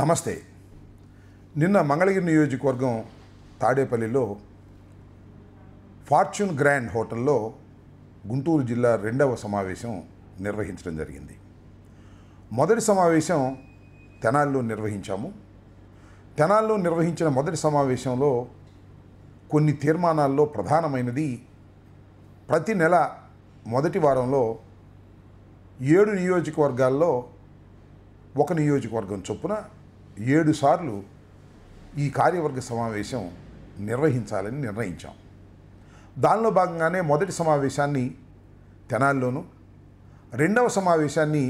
నమస్తే. నిన్న మంగళగిరి నియోజకవర్గం తాడేపల్లిలో ఫార్చ్యూన్ గ్రాండ్ హోటల్లో గుంటూరు జిల్లా రెండవ సమావేశం నిర్వహించడం జరిగింది. మొదటి సమావేశం తెనాలిలో నిర్వహించాము. తెనాలిలో నిర్వహించిన మొదటి సమావేశంలో కొన్ని తీర్మానాల్లో ప్రధానమైనది ప్రతి నెల మొదటి వారంలో 7 నియోజకవర్గాల్లో ఒక నియోజకవర్గం చొప్పున 7 సార్లు ఈ కార్యవర్గ సమావేశం నిర్వహించాలని నిర్ణయించాం. దానిలో భాగంగానే మొదటి సమావేశాన్ని తెనాలిలోను, రెండవ సమావేశాన్ని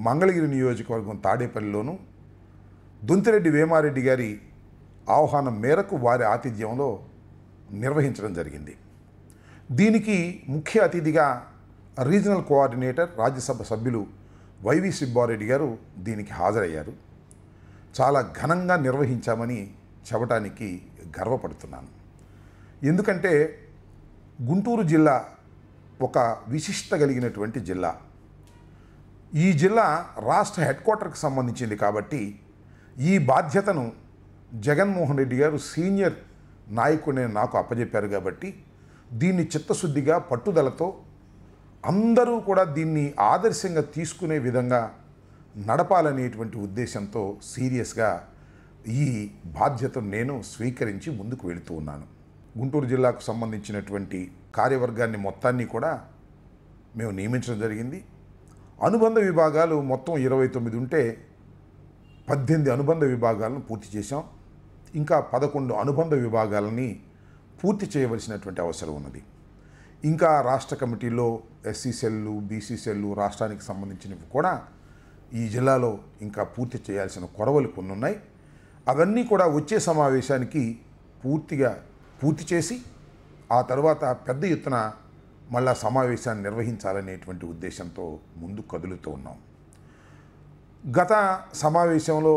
మంగళగిరి నియోజకవర్గం తాడేపల్లిలోను దొంతిరెడ్డి వేమారెడ్డి గారి ఆహ్వానం మేరకు వారి ఆతిథ్యంలో నిర్వహించడం జరిగింది. దీనికి ముఖ్య అతిథిగా రీజనల్ కోఆర్డినేటర్ రాజ్యసభ సభ్యులు వైవి సుబ్బారెడ్డి గారు దీనికి హాజరయ్యారు. చాలా ఘనంగా నిర్వహించామని చెప్పడానికి గర్వపడుతున్నాను. ఎందుకంటే గుంటూరు జిల్లా ఒక విశిష్ట కలిగినటువంటి జిల్లా. ఈ జిల్లా రాష్ట్ర హెడ్ క్వార్టర్కి సంబంధించింది కాబట్టి ఈ బాధ్యతను జగన్మోహన్ రెడ్డి గారు సీనియర్ నాయకుడిని నాకు అప్పజెప్పారు కాబట్టి దీన్ని చిత్తశుద్ధిగా పట్టుదలతో అందరూ కూడా దీన్ని ఆదర్శంగా తీసుకునే విధంగా నడపాలనేటువంటి ఉద్దేశంతో సీరియస్గా ఈ బాధ్యతను నేను స్వీకరించి ముందుకు వెళుతూ ఉన్నాను. గుంటూరు జిల్లాకు సంబంధించినటువంటి కార్యవర్గాన్ని మొత్తాన్ని కూడా మేము నియమించడం జరిగింది. అనుబంధ విభాగాలు మొత్తం 29 ఉంటే 18 అనుబంధ విభాగాలను పూర్తి చేశాం. ఇంకా 11 అనుబంధ విభాగాలని పూర్తి చేయవలసినటువంటి అవసరం ఉన్నది. ఇంకా రాష్ట్ర కమిటీలో ఎస్సీ సెల్లు, బీసీ సెల్లు, రాష్ట్రానికి సంబంధించినవి కూడా ఈ జిల్లాలో ఇంకా పూర్తి చేయాల్సిన కొరవలు కొన్ని ఉన్నాయి. అవన్నీ కూడా వచ్చే సమావేశానికి పూర్తి చేసి ఆ తర్వాత పెద్ద ఎత్తున మళ్ళా సమావేశాన్ని నిర్వహించాలనేటువంటి ఉద్దేశంతో ముందుకు కదులుతూ ఉన్నాం. గత సమావేశంలో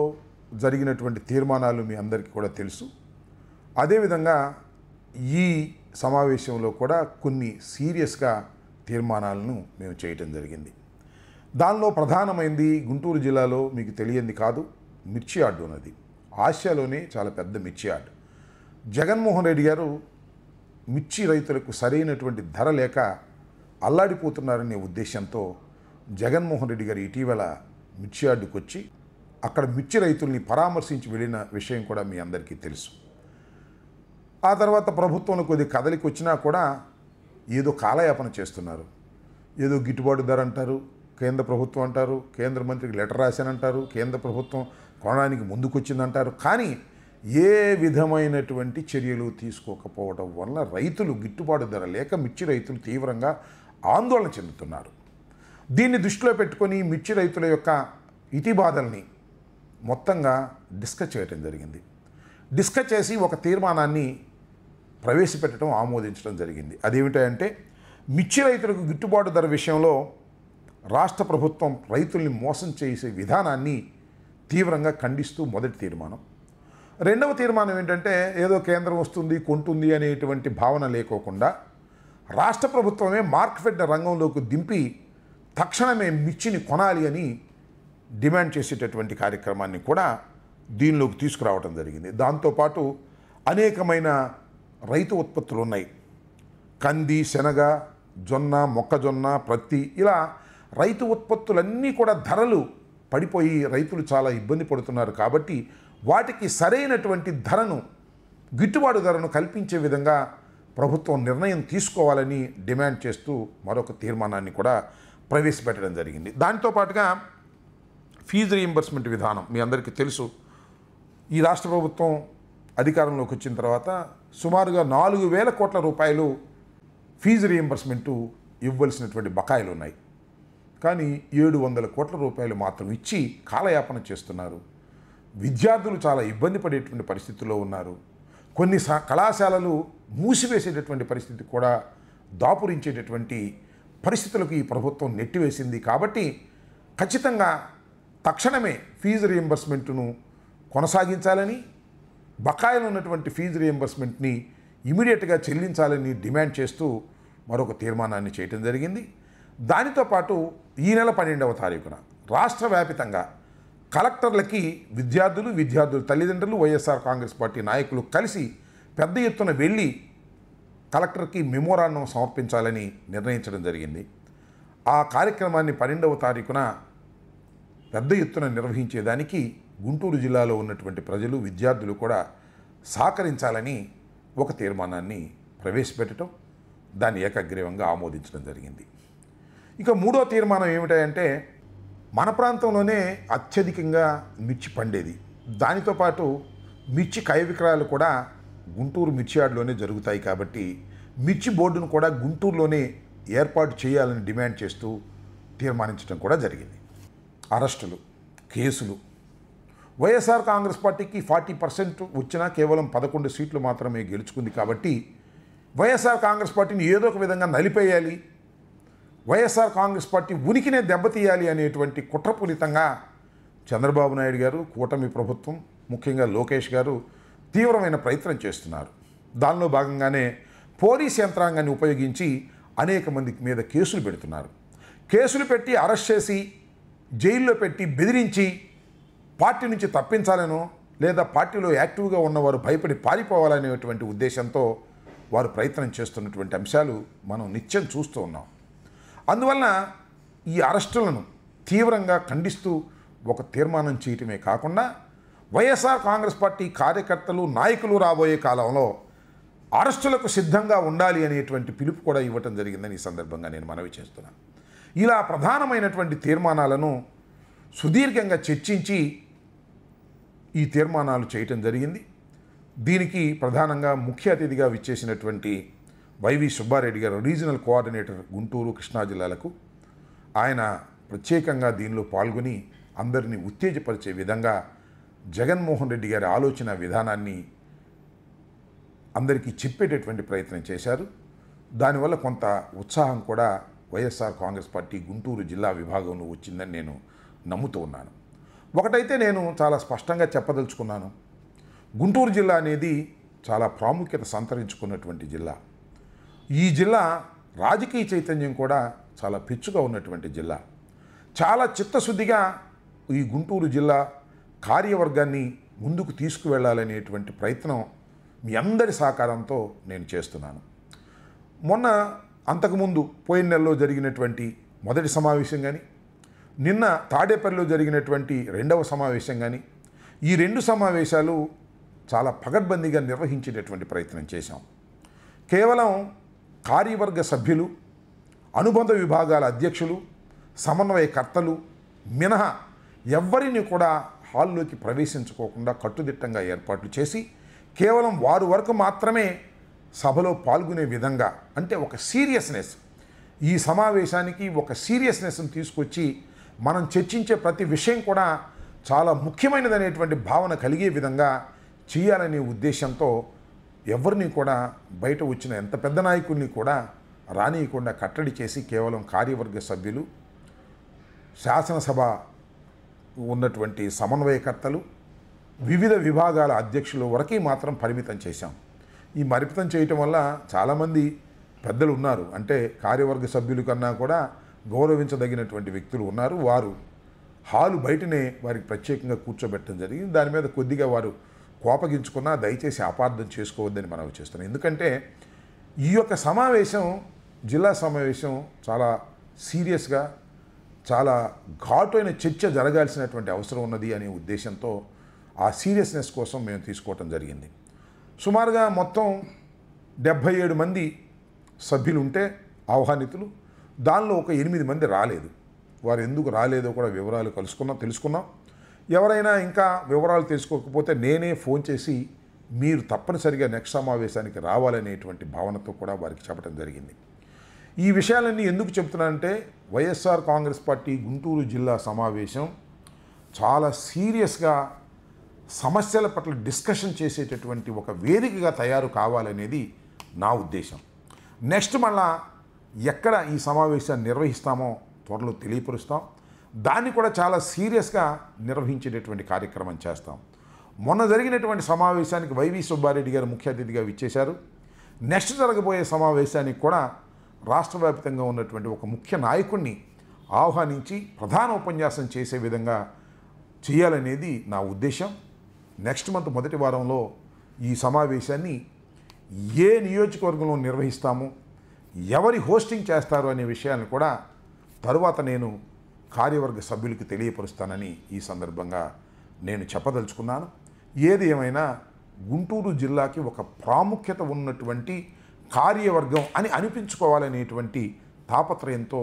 జరిగినటువంటి తీర్మానాలు మీ అందరికీ కూడా తెలుసు. అదేవిధంగా ఈ సమావేశంలో కూడా కొన్ని సీరియస్గా తీర్మానాలను మేము చేయటం జరిగింది. దానిలో ప్రధానమైనది గుంటూరు జిల్లాలో మీకు తెలియంది కాదు, మిర్చి యార్డు ఉన్నది. ఆసియాలోనే చాలా పెద్ద మిర్చి యార్డు. జగన్మోహన్ రెడ్డి గారు మిర్చి రైతులకు సరైనటువంటి ధర లేక అల్లాడిపోతున్నారనే ఉద్దేశంతో జగన్మోహన్ రెడ్డి గారు ఇటీవల మిర్చి యార్డుకు వచ్చి అక్కడ మిర్చి రైతుల్ని పరామర్శించి వెళ్ళిన విషయం కూడా మీ అందరికీ తెలుసు. ఆ తర్వాత ప్రభుత్వంలో కొద్ది కదలికి వచ్చినా కూడా ఏదో కాలయాపన చేస్తున్నారు. ఏదో గిట్టుబాటు ధర అంటారు, కేంద్ర ప్రభుత్వం అంటారు, కేంద్ర మంత్రికి లెటర్ రాశానంటారు, కేంద్ర ప్రభుత్వం కొనడానికి ముందుకొచ్చిందంటారు. కానీ ఏ విధమైనటువంటి చర్యలు తీసుకోకపోవడం వల్ల రైతులు గిట్టుబాటు ధర లేక మిర్చి రైతులు తీవ్రంగా ఆందోళన చెందుతున్నారు. దీన్ని దృష్టిలో పెట్టుకొని మిర్చి రైతుల యొక్క ఇతిబాధల్ని మొత్తంగా డిస్కస్ చేయడం జరిగింది. డిస్కస్ చేసి ఒక తీర్మానాన్ని ప్రవేశపెట్టడం, ఆమోదించడం జరిగింది. అదేమిటంటే మిర్చి రైతులకు గిట్టుబాటు ధర విషయంలో రాష్ట్ర ప్రభుత్వం రైతుల్ని మోసం చేసే విధానాన్ని తీవ్రంగా ఖండిస్తూ మొదటి తీర్మానం. రెండవ తీర్మానం ఏంటంటే ఏదో కేంద్రం వస్తుంది కొంటుంది అనేటువంటి భావన లేకోకుండా రాష్ట్ర ప్రభుత్వమే మార్కెట్ రంగంలోకి దింపి తక్షణమే మిర్చిని కొనాలి అని డిమాండ్ చేసేటటువంటి కార్యక్రమాన్ని కూడా దీనిలోకి తీసుకురావడం జరిగింది. దాంతోపాటు అనేకమైన రైతు ఉత్పత్తులు ఉన్నాయి. కంది, శనగ, జొన్న, మొక్కజొన్న, ప్రత్తి, ఇలా రైతు ఉత్పత్తులన్నీ కూడా ధరలు పడిపోయి రైతులు చాలా ఇబ్బంది పడుతున్నారు. కాబట్టి వాటికి సరైనటువంటి ధరను, గిట్టుబాటు ధరను కల్పించే విధంగా ప్రభుత్వం నిర్ణయం తీసుకోవాలని డిమాండ్ చేస్తూ మరొక తీర్మానాన్ని కూడా ప్రవేశపెట్టడం జరిగింది. దాంతో పాటుగా ఫీజు రీయింబర్స్మెంట్ విధానం మీ అందరికీ తెలుసు. ఈ రాష్ట్ర ప్రభుత్వం అధికారంలోకి వచ్చిన తర్వాత సుమారుగా 4,000 కోట్ల రూపాయలు ఫీజు రీయింబర్స్మెంటు ఇవ్వవలసినటువంటి బకాయిలు ఉన్నాయి. కానీ 700 కోట్ల రూపాయలు మాత్రం ఇచ్చి కాలయాపన చేస్తున్నారు. విద్యార్థులు చాలా ఇబ్బంది పడేటువంటి పరిస్థితుల్లో ఉన్నారు. కొన్ని కళాశాలలు మూసివేసేటటువంటి పరిస్థితి కూడా దాపురించేటటువంటి పరిస్థితులకు ఈ ప్రభుత్వం నెట్టివేసింది. కాబట్టి ఖచ్చితంగా తక్షణమే ఫీజు రీయింబర్స్మెంట్ను కొనసాగించాలని, బకాయిలు ఉన్నటువంటి ఫీజు రీయింబర్స్మెంట్ని ఇమీడియట్గా చెల్లించాలని డిమాండ్ చేస్తూ మరొక తీర్మానాన్ని చేయటం జరిగింది. దానితో పాటు ఈ నెల 12వ తారీఖున రాష్ట్ర వ్యాపితంగా కలెక్టర్లకి విద్యార్థులు తల్లిదండ్రులు వైఎస్ఆర్ కాంగ్రెస్ పార్టీ నాయకులు కలిసి పెద్ద ఎత్తున వెళ్ళి కలెక్టర్కి మెమోరాండం సమర్పించాలని నిర్ణయించడం జరిగింది. ఆ కార్యక్రమాన్ని 12వ తారీఖున పెద్ద ఎత్తున నిర్వహించేదానికి గుంటూరు జిల్లాలో ఉన్నటువంటి ప్రజలు విద్యార్థులు కూడా సహకరించాలని ఒక తీర్మానాన్ని ప్రవేశపెట్టడం, దాన్ని ఏకగ్రీవంగా ఆమోదించడం జరిగింది. ఇక మూడో తీర్మానం ఏమిటంటే, మన ప్రాంతంలోనే అత్యధికంగా మిర్చి పండేది, దానితో పాటు మిర్చి క్రయ విక్రయాలు కూడా గుంటూరు మిర్చి యార్డ్లోనే జరుగుతాయి కాబట్టి మిర్చి బోర్డును కూడా గుంటూరులోనే ఏర్పాటు చేయాలని డిమాండ్ చేస్తూ తీర్మానించడం కూడా జరిగింది. అరెస్టులు, కేసులు, వైఎస్ఆర్ కాంగ్రెస్ పార్టీకి 40% వచ్చినా కేవలం 11 సీట్లు మాత్రమే గెలుచుకుంది కాబట్టి వైఎస్ఆర్ కాంగ్రెస్ పార్టీని ఏదో ఒక విధంగా నలిపేయాలి, వైఎస్ఆర్ కాంగ్రెస్ పార్టీ ఉనికినే దెబ్బతీయాలి అనేటువంటి కుట్రపూరితంగా చంద్రబాబు నాయుడు గారు, కూటమి ప్రభుత్వం, ముఖ్యంగా లోకేష్ గారు తీవ్రమైన ప్రయత్నం చేస్తున్నారు. దానిలో భాగంగానే పోలీస్ యంత్రాంగాన్ని ఉపయోగించి అనేక మంది మీద కేసులు పెడుతున్నారు. కేసులు పెట్టి అరెస్ట్ చేసి జైల్లో పెట్టి బెదిరించి పార్టీ నుంచి తప్పించాలనో లేదా పార్టీలో యాక్టివ్గా ఉన్నవారు భయపడి పారిపోవాలనేటువంటి ఉద్దేశంతో వారు ప్రయత్నం చేస్తున్నటువంటి అంశాలు మనం నిత్యం చూస్తూ ఉన్నాం. అందువలన ఈ అరెస్టులను తీవ్రంగా ఖండిస్తూ ఒక తీర్మానం చేయటమే కాకుండా వైఎస్ఆర్ కాంగ్రెస్ పార్టీ కార్యకర్తలు, నాయకులు రాబోయే కాలంలో అరెస్టులకు సిద్ధంగా ఉండాలి అనేటువంటి పిలుపు కూడా ఇవ్వటం జరిగిందని ఈ సందర్భంగా నేను మనవి చేస్తున్నాను. ఇలా ప్రధానమైనటువంటి తీర్మానాలను సుదీర్ఘంగా చర్చించి ఈ తీర్మానాలు చేయటం జరిగింది. దీనికి ప్రధానంగా ముఖ్య అతిథిగా విచ్చేసినటువంటి వైవి సుబ్బారెడ్డి గారు, రీజనల్ కోఆర్డినేటర్ గుంటూరు, కృష్ణా జిల్లాలకు, ఆయన ప్రత్యేకంగా దీనిలో పాల్గొని అందరినీ ఉత్తేజపరిచే విధంగా జగన్మోహన్ రెడ్డి గారి ఆలోచన విధానాన్ని అందరికీ చెప్పేటటువంటి ప్రయత్నం చేశారు. దానివల్ల కొంత ఉత్సాహం కూడా వైఎస్ఆర్ కాంగ్రెస్ పార్టీ గుంటూరు జిల్లా విభాగంలో వచ్చిందని నేను నమ్ముతూ ఉన్నాను. ఒకటైతే నేను చాలా స్పష్టంగా చెప్పదలుచుకున్నాను, గుంటూరు జిల్లా అనేది చాలా ప్రాముఖ్యత సంతరించుకున్నటువంటి జిల్లా. ఈ జిల్లా రాజకీయ చైతన్యం కూడా చాలా పెచ్చుగా ఉన్నటువంటి జిల్లా. చాలా చిత్తశుద్ధిగా ఈ గుంటూరు జిల్లా కార్యవర్గాన్ని ముందుకు తీసుకువెళ్ళాలనేటువంటి ప్రయత్నం మీ అందరి సహకారంతో నేను చేస్తున్నాను. మొన్న అంతకుముందు పోయిన నెలలో జరిగినటువంటి మొదటి సమావేశం కానీ, నిన్న తాడేపల్లిలో జరిగినటువంటి 2వ సమావేశం కానీ, ఈ 2 సమావేశాలు చాలా పకడ్బందీగా నిర్వహించేటటువంటి ప్రయత్నం చేశాం. కేవలం కార్యవర్గ సభ్యులు, అనుబంధ విభాగాల అధ్యక్షులు, సమన్వయకర్తలు మినహా ఎవ్వరిని కూడా హాల్లోకి ప్రవేశించుకోకుండా కట్టుదిట్టంగా ఏర్పాట్లు చేసి కేవలం వారి వరకు మాత్రమే సభలో పాల్గొనే విధంగా, అంటే ఒక సీరియస్నెస్, ఈ సమావేశానికి ఒక సీరియస్నెస్ని తీసుకొచ్చి మనం చర్చించే ప్రతి విషయం కూడా చాలా ముఖ్యమైనదనేటువంటి భావన కలిగే విధంగా చేయాలనే ఉద్దేశంతో ఎవరిని కూడా బయట వచ్చిన ఎంత పెద్ద నాయకుల్ని కూడా రానియకుండా కట్టడి చేసి కేవలం కార్యవర్గ సభ్యులు, శాసనసభ ఉన్నటువంటి సమన్వయకర్తలు, వివిధ విభాగాల అధ్యక్షుల వరకు మాత్రం పరిమితం చేశాం. ఈ పరిమితం చేయటం వల్ల చాలామంది పెద్దలు ఉన్నారు, అంటే కార్యవర్గ సభ్యుల కన్నా కూడా గౌరవించదగినటువంటి వ్యక్తులు ఉన్నారు. వారు హాలు బయటనే వారికి ప్రత్యేకంగా కూర్చోబెట్టడం జరిగింది. దాని మీద కొద్దిగా వారు కోపగించుకున్నా దయచేసి అపార్థం చేసుకోవద్దని మనవి చేస్తున్నాం. ఎందుకంటే ఈ యొక్క సమావేశం, జిల్లా సమావేశం చాలా సీరియస్గా, చాలా ఘాటైన చర్చ జరగాల్సినటువంటి అవసరం ఉన్నది అనే ఉద్దేశంతో ఆ సీరియస్నెస్ కోసం మేము తీసుకోవటం జరిగింది. సుమారుగా మొత్తం 77 మంది సభ్యులు ఉంటే ఆహ్వానితులు, దానిలో ఒక 8 మంది రాలేదు. వారు ఎందుకు రాలేదో కూడా వివరాలు తెలుసుకున్నాం. ఎవరైనా ఇంకా వివరాలు తెలుసుకోకపోతే నేనే ఫోన్ చేసి మీరు తప్పనిసరిగా నెక్స్ట్ సమావేశానికి రావాలనేటువంటి భావనతో కూడా వారికి చెప్పడం జరిగింది. ఈ విషయాలన్నీ ఎందుకు చెప్తున్నానంటే, వైఎస్ఆర్ కాంగ్రెస్ పార్టీ గుంటూరు జిల్లా సమావేశం చాలా సీరియస్గా సమస్యల పట్ల డిస్కషన్ చేసేటటువంటి ఒక వేదికగా తయారు కావాలనేది నా ఉద్దేశం. నెక్స్ట్ మళ్ళా ఎక్కడ ఈ సమావేశాన్ని నిర్వహిస్తామో త్వరలో తెలియపరుస్తాం. దాన్ని కూడా చాలా సీరియస్గా నిర్వహించేటటువంటి కార్యక్రమం చేస్తాం. మొన్న జరిగినటువంటి సమావేశానికి వైవి సుబ్బారెడ్డి గారు ముఖ్య అతిథిగా విచ్చేశారు. నెక్స్ట్ జరగబోయే సమావేశానికి కూడా రాష్ట్ర వ్యాప్తంగా ఉన్నటువంటి ఒక ముఖ్య నాయకుడిని ఆహ్వానించి ప్రధాన ఉపన్యాసం చేసే విధంగా చేయాలనేది నా ఉద్దేశం. నెక్స్ట్ మంత్ మొదటి వారంలో ఈ సమావేశాన్ని ఏ నియోజకవర్గంలో నిర్వహిస్తాము, ఎవరి హోస్టింగ్ చేస్తారు అనే విషయాన్ని కూడా తరువాత నేను కార్యవర్గ సభ్యులకి తెలియపరుస్తానని ఈ సందర్భంగా నేను చెప్పదలుచుకున్నాను. ఏది ఏమైనా గుంటూరు జిల్లాకి ఒక ప్రాముఖ్యత ఉన్నటువంటి కార్యవర్గం అని అనిపించుకోవాలనేటువంటి తాపత్రయంతో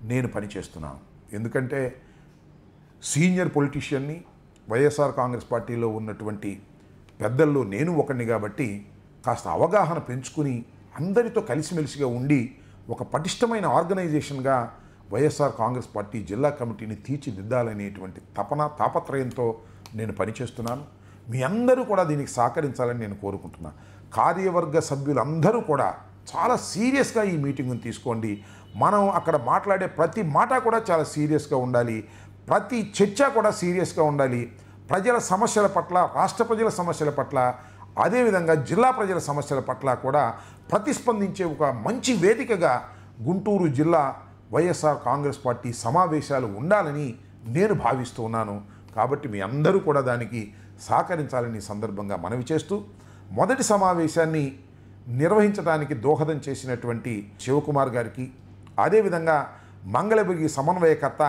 నేను పనిచేస్తున్నాను. ఎందుకంటే సీనియర్ పొలిటీషియన్ని, వైఎస్ఆర్ కాంగ్రెస్ పార్టీలో ఉన్నటువంటి పెద్దల్లో నేను ఒకడిని కాబట్టి కాస్త అవగాహన పెంచుకుని అందరితో కలిసిమెలిసిగా ఉండి ఒక పటిష్టమైన ఆర్గనైజేషన్గా వైఎస్ఆర్ కాంగ్రెస్ పార్టీ జిల్లా కమిటీని తీర్చిదిద్దాలనేటువంటి తాపత్రయంతో నేను పనిచేస్తున్నాను. మీ అందరూ కూడా దీనికి సహకరించాలని నేను కోరుకుంటున్నాను. కార్యవర్గ సభ్యులందరూ కూడా చాలా సీరియస్గా ఈ మీటింగ్ని తీసుకోండి. మనం అక్కడ మాట్లాడే ప్రతి మాట కూడా చాలా సీరియస్గా ఉండాలి. ప్రతి చర్చ కూడా సీరియస్గా ఉండాలి. ప్రజల సమస్యల పట్ల, రాష్ట్ర ప్రజల సమస్యల పట్ల, అదేవిధంగా జిల్లా ప్రజల సమస్యల పట్ల కూడా ప్రతిస్పందించే ఒక మంచి వేదికగా గుంటూరు జిల్లా వైఎస్ఆర్ కాంగ్రెస్ పార్టీ సమావేశాలు ఉండాలని నేను భావిస్తూ ఉన్నాను. కాబట్టి మీ అందరూ కూడా దానికి సహకరించాలని సందర్భంగా మనవి చేస్తూ, మొదటి సమావేశాన్ని నిర్వహించడానికి దోహదం చేసినటువంటి శివకుమార్ గారికి, అదేవిధంగా మంగళగిరి సమన్వయకర్త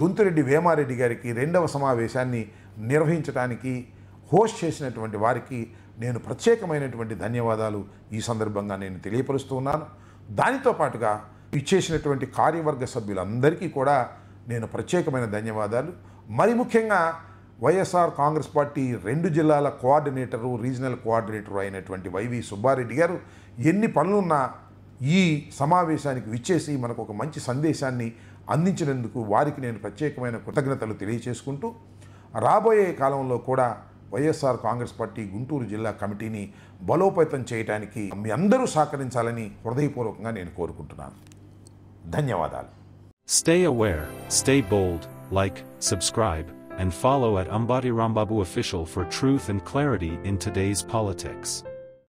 దొంతిరెడ్డి వేమారెడ్డి గారికి రెండవ సమావేశాన్ని నిర్వహించడానికి హోస్ట్ చేసినటువంటి వారికి నేను ప్రత్యేకమైనటువంటి ధన్యవాదాలు ఈ సందర్భంగా నేను తెలియపరుస్తూ ఉన్నాను. దానితో పాటుగా ఇచ్చేసినటువంటి కార్యవర్గ సభ్యులందరికీ కూడా నేను ప్రత్యేకమైన ధన్యవాదాలు. మరి ముఖ్యంగా వైఎస్ఆర్ కాంగ్రెస్ పార్టీ 2 జిల్లాల కోఆర్డినేటరు, రీజనల్ కోఆర్డినేటరు అయినటువంటి వైవి సుబ్బారెడ్డి గారు ఎన్ని పనులున్నా ఈ సమావేశానికి విచ్చేసి మనకు ఒక మంచి సందేశాన్ని అందించినందుకు వారికి నేను ప్రత్యేకమైన కృతజ్ఞతలు తెలియచేసుకుంటూ, రాబోయే కాలంలో కూడా వైఎస్ఆర్ కాంగ్రెస్ పార్టీ గుంటూరు జిల్లా కమిటీని బలోపేతం చేయడానికి మీ అందరూ సహకరించాలని హృదయపూర్వకంగా నేను కోరుకుంటున్నాను. ధన్యవాదాలు. Stay aware, stay bold, like, subscribe, and follow at Ambati Rambabu Official for truth and clarity in today's politics.